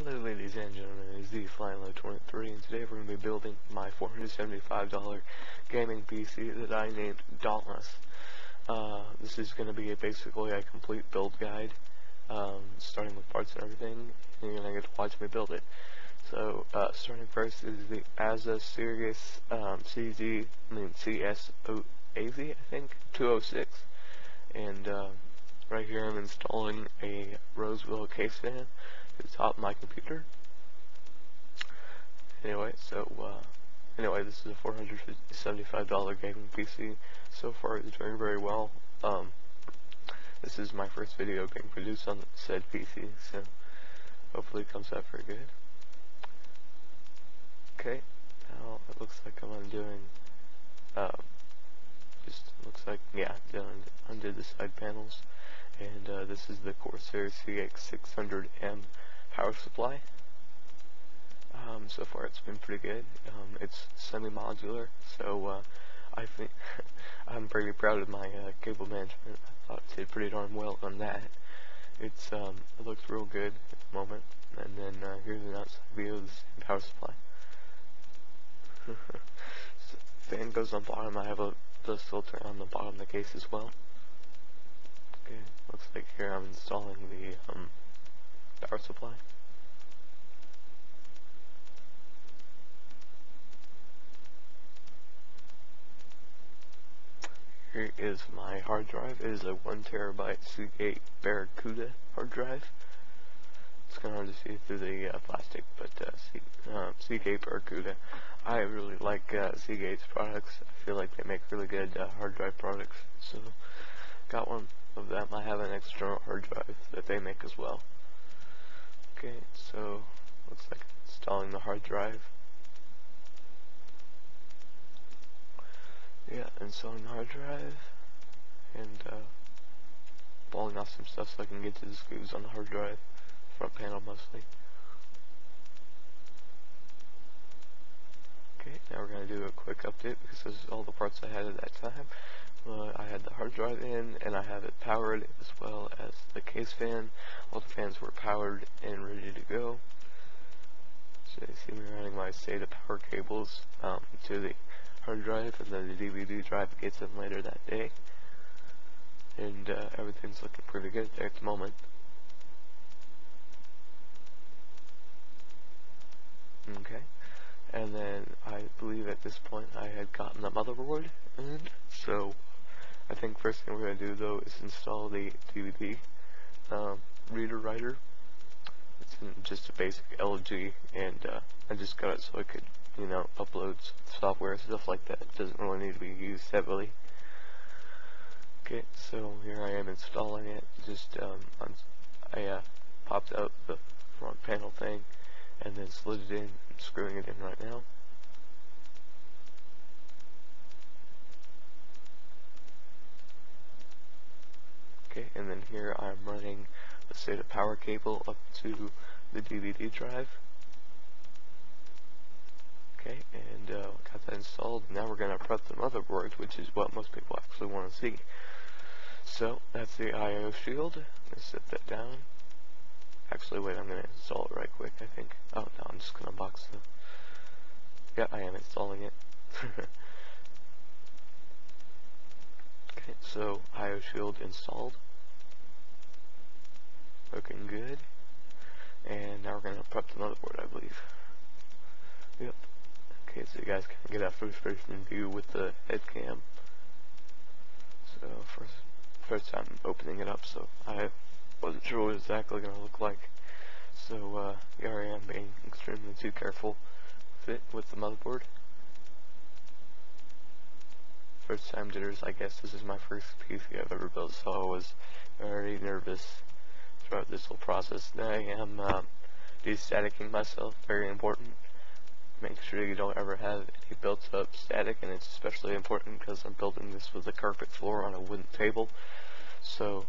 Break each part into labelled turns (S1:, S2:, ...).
S1: Hello ladies and gentlemen, it is the Flying Low 23, and today we're going to be building my $475 gaming PC that I named Dauntless. This is going to be basically a complete build guide, starting with parts and everything, and you're going to get to watch me build it. So, starting first is the Azza Sirius CSOAZ, I think, 206, and right here I'm installing a Roseville case fan to the top of my computer. Anyway, this is a $475 gaming PC. So far it's doing very well. This is my first video being produced on said PC, so hopefully it comes out pretty good. Okay, now it looks like I'm undoing, undid the side panels, and this is the Corsair CX600M power supply. So far it's been pretty good. It's semi-modular, so I think I'm pretty proud of my cable management. I thought it did pretty darn well on that. It looks real good at the moment. And then here's an outside view of the same power supply. So, fan goes on bottom. I have a dust filter on the bottom of the case as well. Okay, looks like here I'm installing the power supply. Here is my hard drive. It is a 1 terabyte Seagate Barracuda hard drive. It's kind of hard to see through the plastic, but Seagate Barracuda. I really like Seagate's products. I feel like they make really good hard drive products. So, got one of them. I have an external hard drive that they make as well. Okay, so looks like installing the hard drive. Yeah, installing the hard drive and balling off some stuff so I can get to the screws on the hard drive, front panel mostly. Okay, now we're going to do a quick update because this is all the parts I had at that time. I had the hard drive in, and I have it powered as well as the case fan. All the fans were powered and ready to go. So you see me running my SATA power cables to the hard drive, and then the DVD drive gets in later that day. And everything's looking pretty good there at the moment. Okay. And then I believe at this point I had gotten the motherboard in, so I think first thing we're going to do though is install the DVD reader writer. It's just a basic LG, and I just got it so I could, upload software and stuff like that. It doesn't really need to be used heavily. Okay, so here I am installing it. Just I popped out the front panel thing and then slid it in. I'm screwing it in right now. Okay, and then here I'm running the SATA power cable up to the DVD drive. Okay, and got that installed. Now we're going to prep the motherboard, which is what most people actually want to see. So that's the I/O shield. I'm going to set that down. Actually, wait, I'm going to install it right quick, I think. Oh, no, I'm just going to unbox the... Yeah, I am installing it. Okay, so I/O shield installed. Looking good. And now we're going to prep the motherboard, I believe. Yep. Okay, so you guys can get a first-person view with the head cam. So first time opening it up, so I wasn't sure what it was exactly going to look like. So here I am being extremely too careful with the motherboard. First time jitters, I guess this is my first PC I've ever built, so I was very nervous throughout this whole process. Now I am de-staticking myself, very important. Make sure you don't ever have any built-up static, and it's especially important because I'm building this with a carpet floor on a wooden table. So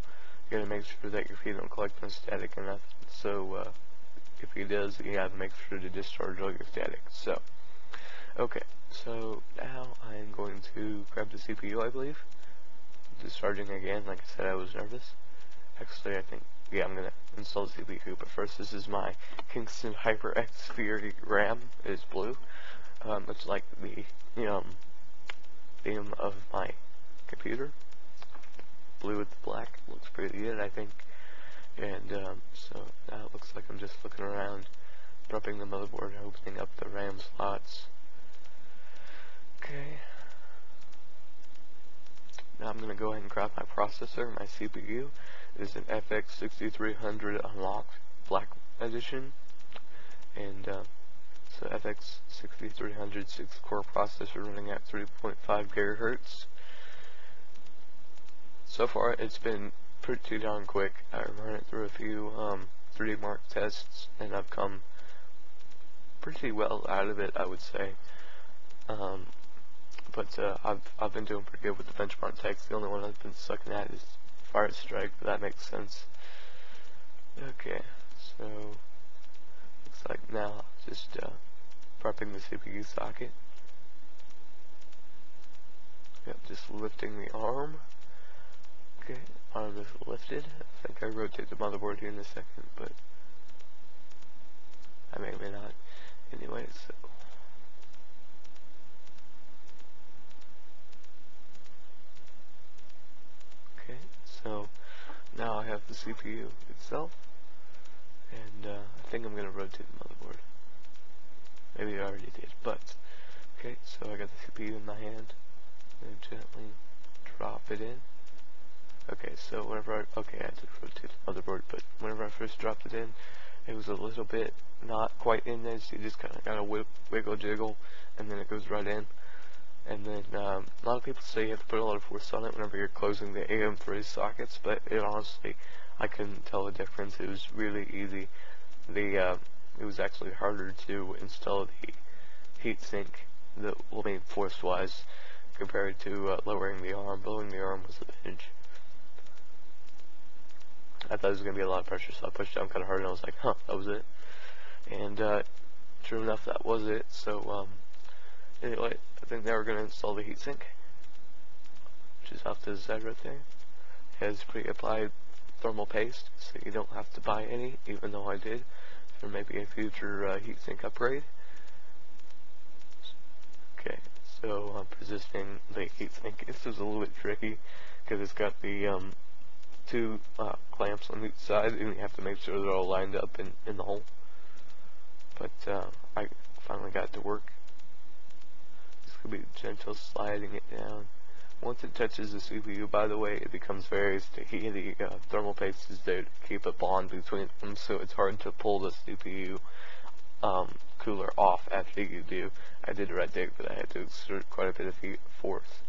S1: you gotta make sure that your feet don't collect on static enough. So if it does, you gotta make sure to discharge all your static. So okay, so now I'm going to grab the CPU, I believe. Discharging again. Like I said, I was nervous. Actually, I think yeah, I'm gonna install the CPU, but first this is my Kingston HyperX Fury RAM. It's blue. It's like the theme of my computer. Blue with the black. Looks pretty good, I think. And so now it looks like I'm just looking around, prepping the motherboard, opening up the RAM slots. Okay. Now I'm going to go ahead and grab my processor. My CPU is an FX 6300 Unlocked Black Edition. And so FX 6300 6-core processor running at 3.5 GHz. So far it's been pretty darn quick. I ran it through a few 3D Mark tests, and I've come pretty well out of it, I would say. But I've been doing pretty good with the benchmark text. The only one I've been sucking at is Fire Strike, but that makes sense. Okay, so looks like now just prepping the CPU socket. Yep, just lifting the arm. Okay, arm is lifted. I think I rotate the motherboard here in a second, but I may or may not. Anyway, so okay, so now I have the CPU itself, and I think I'm gonna rotate the motherboard. Maybe I already did, but okay. So I got the CPU in my hand, and gently drop it in. Okay, so whenever I had to rotate the motherboard, but whenever I first dropped it in, it was a little bit not quite in there, so you just kind of gotta wiggle jiggle, and then it goes right in. And then a lot of people say you have to put a lot of force on it whenever you're closing the AM3 sockets, but it honestly, I couldn't tell the difference. It was really easy. It was actually harder to install the heatsink, force-wise, compared to lowering the arm. Lowering the arm was a pinch. I thought it was going to be a lot of pressure, so I pushed down kind of hard, and I was like, huh, that was it. And true enough, that was it. So anyway, I think now we're going to install the heatsink, which is off to the side right there. It has pre-applied thermal paste, so you don't have to buy any, even though I did, for maybe a future heatsink upgrade. Okay, so I'm positioning the heatsink. This is a little bit tricky, because it's got the two clamps on each side, and you have to make sure they're all lined up in the hole. But I finally got it to work. This could be gentle sliding it down. Once it touches the CPU, by the way, it becomes very sticky. The thermal paste is there to keep a bond between them, so it's hard to pull the CPU cooler off after you do. I did it right there, but I had to exert quite a bit of force.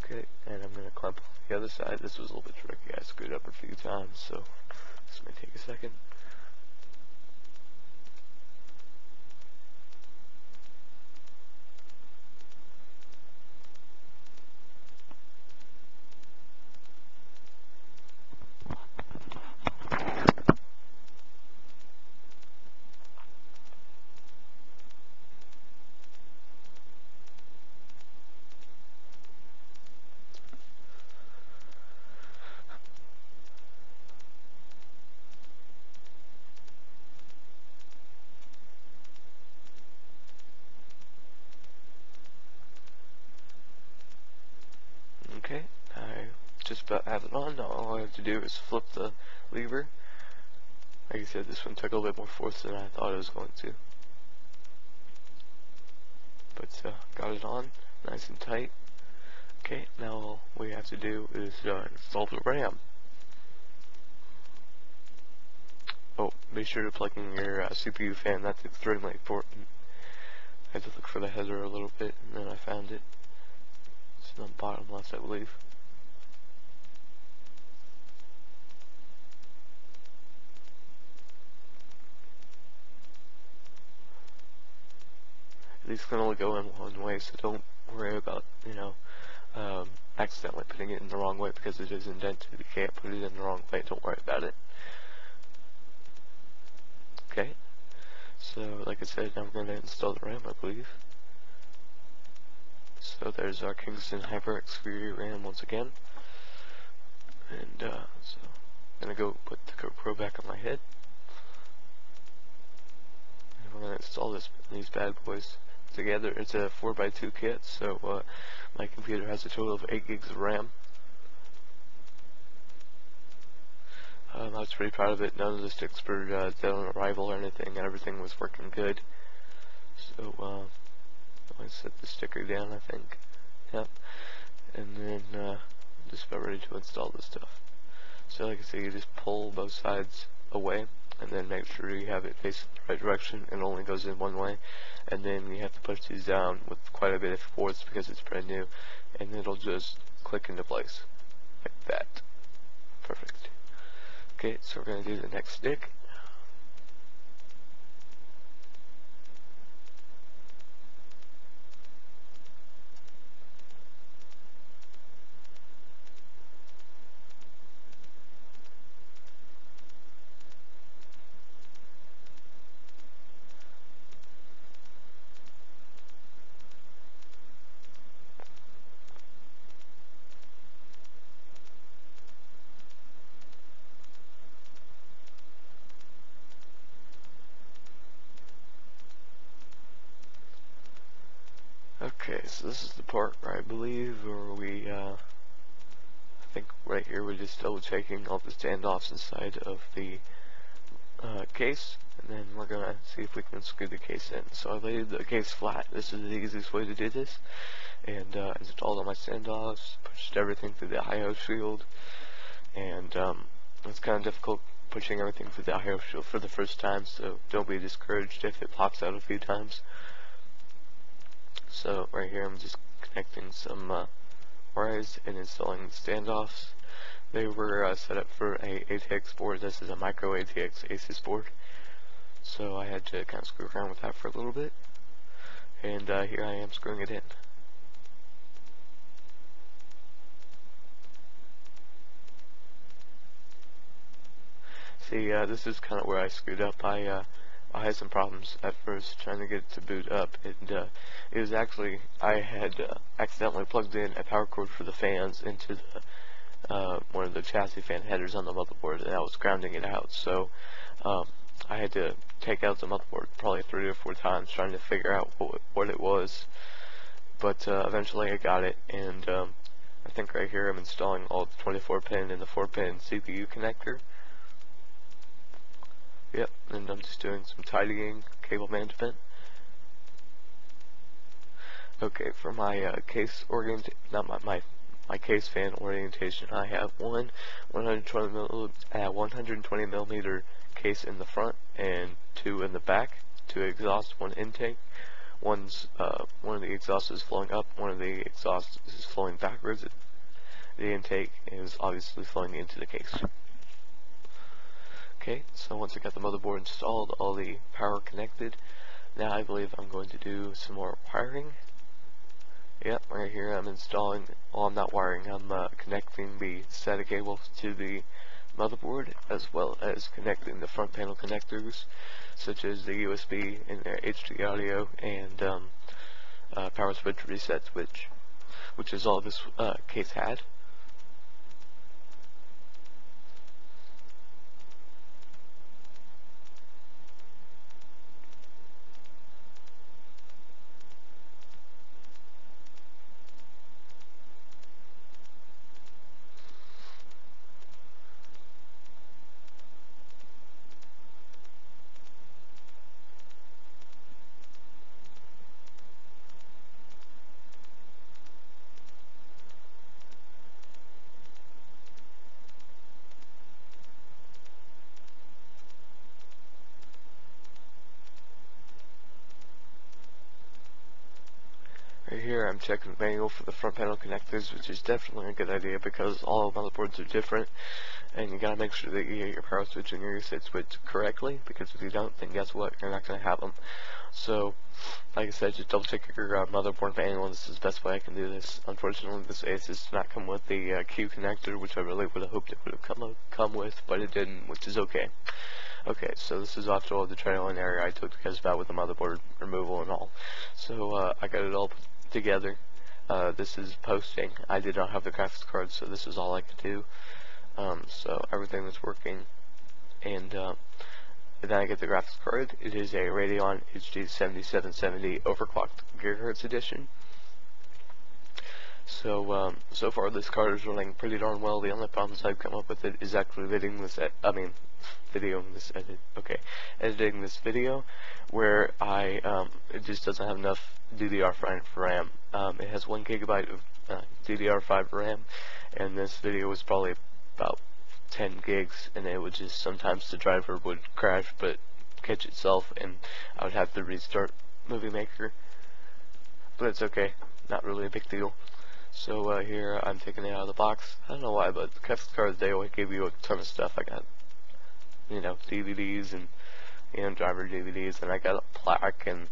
S1: Okay, and I'm going to clamp on the other side. This was a little bit tricky. I screwed up a few times, so this may take a second. Okay, I just about have it on. Now all I have to do is flip the lever. Like I said, this one took a little bit more force than I thought it was going to. But got it on, nice and tight. Okay, now all we have to do is install the RAM. Oh, be sure to plug in your CPU fan. That's extremely important. I had to look for the header a little bit, and then I found it. It's on the bottom left, I believe. These can only go in one way, so don't worry about, accidentally putting it in the wrong way, because it is indented. You can't put it in the wrong way. Don't worry about it. Okay, so like I said, I'm going to install the RAM, I believe. so there's our Kingston HyperX 3 RAM once again. And so I'm gonna go put the GoPro back on my head. And we're gonna install these bad boys together. It's a 4x2 kit, so my computer has a total of 8 gigs of RAM. I was pretty proud of it. None of the sticks were dead on arrival or anything, and everything was working good. So I set the sticker down, I think. Yep. And then just about ready to install this stuff. So like I say, you just pull both sides away, and then make sure you have it facing the right direction and only goes in one way. And then you have to push these down with quite a bit of force because it's brand new, and it'll just click into place like that. Perfect. Okay, so we're going to do the next stick. Okay, so this is the part where I believe, or I think right here we're just double checking all the standoffs inside of the case, and then we're gonna see if we can screw the case in. So I laid the case flat. This is the easiest way to do this, and installed all my standoffs, pushed everything through the I/O shield, and it's kind of difficult pushing everything through the I/O shield for the first time, so don't be discouraged if it pops out a few times. So right here I'm just connecting some wires and installing the standoffs. They were set up for a ATX board. This is a micro ATX ASUS board, so I had to kind of screw around with that for a little bit, and here I am screwing it in. See, this is kind of where I screwed up. I had some problems at first trying to get it to boot up, and it was actually, I had accidentally plugged in a power cord for the fans into the one of the chassis fan headers on the motherboard, and I was grounding it out. So I had to take out the motherboard probably 3 or 4 times trying to figure out what it was. But eventually I got it, and I think right here I'm installing all the 24-pin and the 4-pin CPU connector. Yep, and I'm just doing some tidying, cable management. Okay, for my case my case fan orientation, I have one 120 millimeter case in the front and 2 in the back, 2 exhausts, 1 intake. One of the exhausts is flowing up, one of the exhausts is flowing backwards. The intake is obviously flowing into the case. Okay, so once I got the motherboard installed, all the power connected, now I believe I'm going to do some more wiring. Yep, right here I'm installing, well, I'm not wiring, I'm connecting the SATA cable to the motherboard, as well as connecting the front panel connectors, such as the USB and their HD audio, and power switch reset switch, which is all this case had. Right here I'm checking the manual for the front panel connectors, which is definitely a good idea because all motherboards are different, and you gotta make sure that you get your power switch and your reset switch correctly, because if you don't, then guess what, you're not gonna have them. So, like I said, just double check your motherboard manual. This is the best way I can do this. Unfortunately, this ASUS does not come with the Q connector, which I really would have hoped it would have come with, but it didn't, which is okay. Okay, so this is after all the trial and error I took to guys about with the motherboard removal and all. So I got it all put together. this is posting. I did not have the graphics card, so this is all I could do. So everything was working, and then I get the graphics card. It is a Radeon HD7770 overclocked Ghz Edition. So so far this card is running pretty darn well. The only problems I've come up with it is actually editing this video, where it just doesn't have enough DDR5 RAM. It has 1 GB of DDR5 RAM, and this video was probably about 10 gigs, and it would just, sometimes the driver would crash but catch itself, and I would have to restart Movie Maker. But it's okay, not really a big deal. So here I'm taking it out of the box. I don't know why, but the graphics card, they always give you a ton of stuff. I got, DVDs and driver DVDs, and I got a plaque, and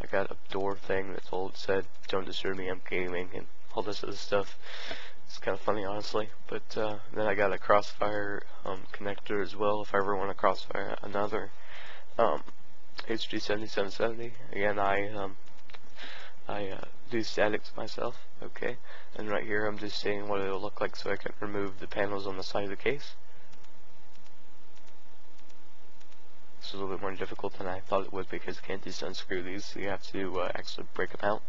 S1: I got a door thing that said "Don't disturb me, I'm gaming," and all this other stuff. It's kind of funny, honestly. But then I got a Crossfire connector as well, if I ever want to Crossfire another HD7770. Again, I do statics myself. Okay, and right here I'm just seeing what it'll look like, so I can remove the panels on the side of the case. This is a little bit more difficult than I thought it would, because you can't just unscrew these, so you have to actually break them out.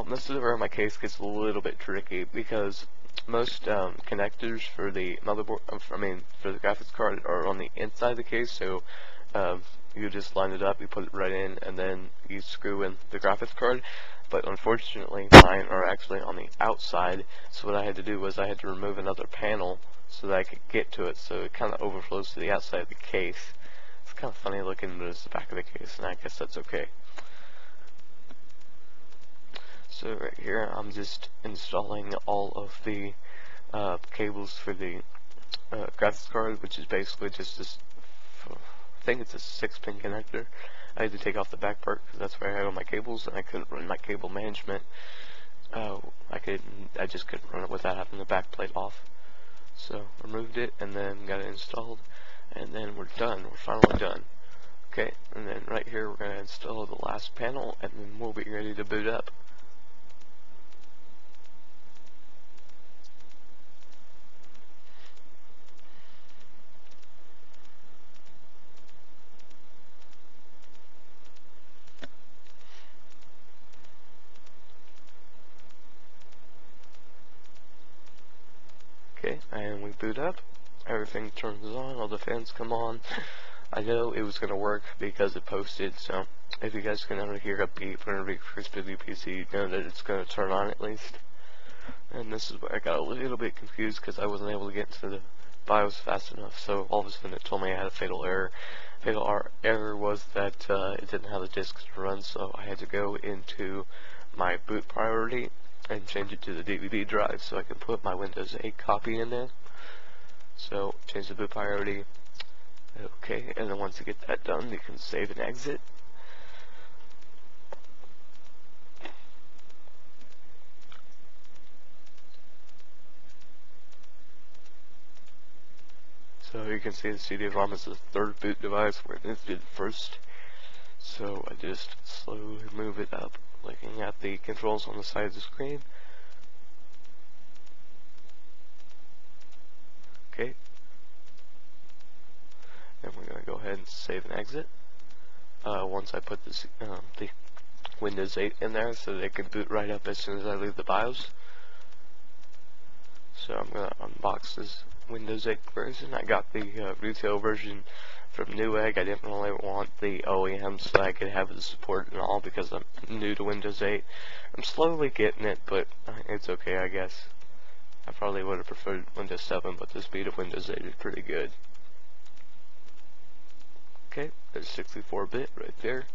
S1: This is where my case gets a little bit tricky, because most connectors for the motherboard, for the graphics card, are on the inside of the case. So you just line it up, you put it right in, and then you screw in the graphics card. But unfortunately, mine are actually on the outside. So what I had to do was I had to remove another panel so that I could get to it. So it kind of overflows to the outside of the case. It's kind of funny looking, but it's the back of the case, and I guess that's okay. So right here, I'm just installing all of the cables for the graphics card, which is basically just this, I think it's a 6-pin connector. I had to take off the back part because that's where I had all my cables, and I couldn't run my cable management. I just couldn't run it without having the back plate off. So removed it, and then got it installed, and then we're done. We're finally done. Okay, and then right here we're going to install the last panel, and then we'll be ready to boot up. Okay, and we boot up, everything turns on, all the fans come on. I know it was going to work because it posted, so if you guys can ever hear a beep whenever you first boot the PC, you know that it's going to turn on at least. And this is where I got a little bit confused because I wasn't able to get into the BIOS fast enough, so all of a sudden it told me I had a fatal error. Fatal error was that it didn't have the disks to run, so I had to go into my boot priority and change it to the DVD drive so I can put my Windows 8 copy in there. So change the boot priority. Okay, and then once you get that done, you can save and exit. So you can see the CD-ROM is the third boot device, where this did first. So I just slowly move it up, looking at the controls on the side of the screen. Okay. And we're going to go ahead and save and exit. Once I put this, the Windows 8 in there, so that it can boot right up as soon as I leave the BIOS. So I'm going to unbox this Windows 8 version. I got the retail version from Newegg. I didn't really want the OEM so I could have the support and all because I'm new to Windows 8. I'm slowly getting it, but it's okay, I guess. I probably would have preferred Windows 7, but the speed of Windows 8 is pretty good. Okay, there's 64-bit right there.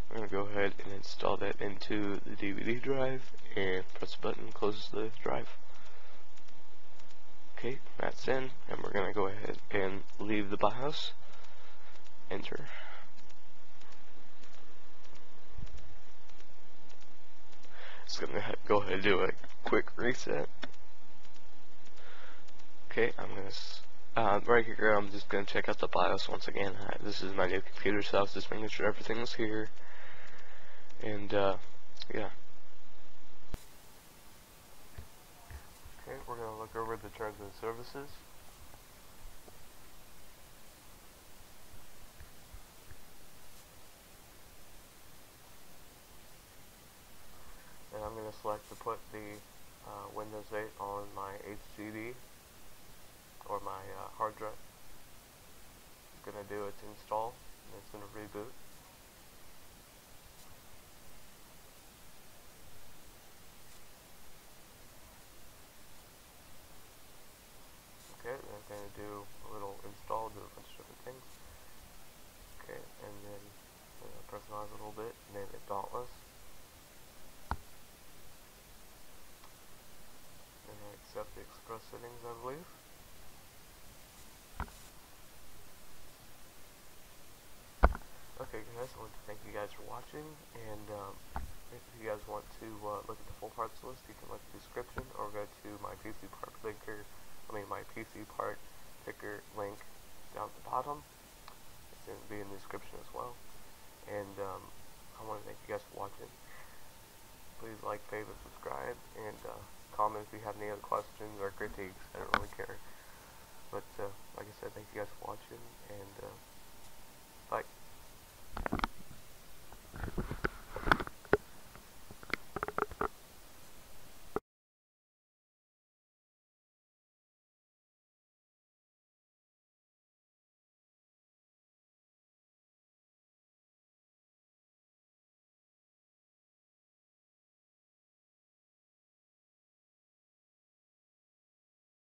S1: I'm going to go ahead and install that into the DVD drive and press the button, close the drive. Okay, that's in, and we're going to go ahead and leave the BIOS. Enter. Just going to go ahead and do a quick reset. Okay, I'm going to, right here, I'm just going to check out the BIOS once again. This is my new computer, so I was just making sure everything was here. And, yeah. Okay, we're going to look over the terms and services. And I'm going to select to put the Windows 8 on my HDD or my hard drive. I'm going to do its install, and it's going to reboot. Okay, then I'm going to do a little install, do a bunch of different things. Okay, and then personalize it a little bit, name it Dauntless. And I accept the express settings, I believe. Okay guys, I want to thank you guys for watching, and if you guys want to look at the full parts list, you can look at the description or go to my PC part picker, my PC part picker link down at the bottom. It's going to be in the description as well. And I want to thank you guys for watching. Please like, favorite, subscribe, and comment if you have any other questions or critiques. I don't really care. But like I said, thank you guys for watching, and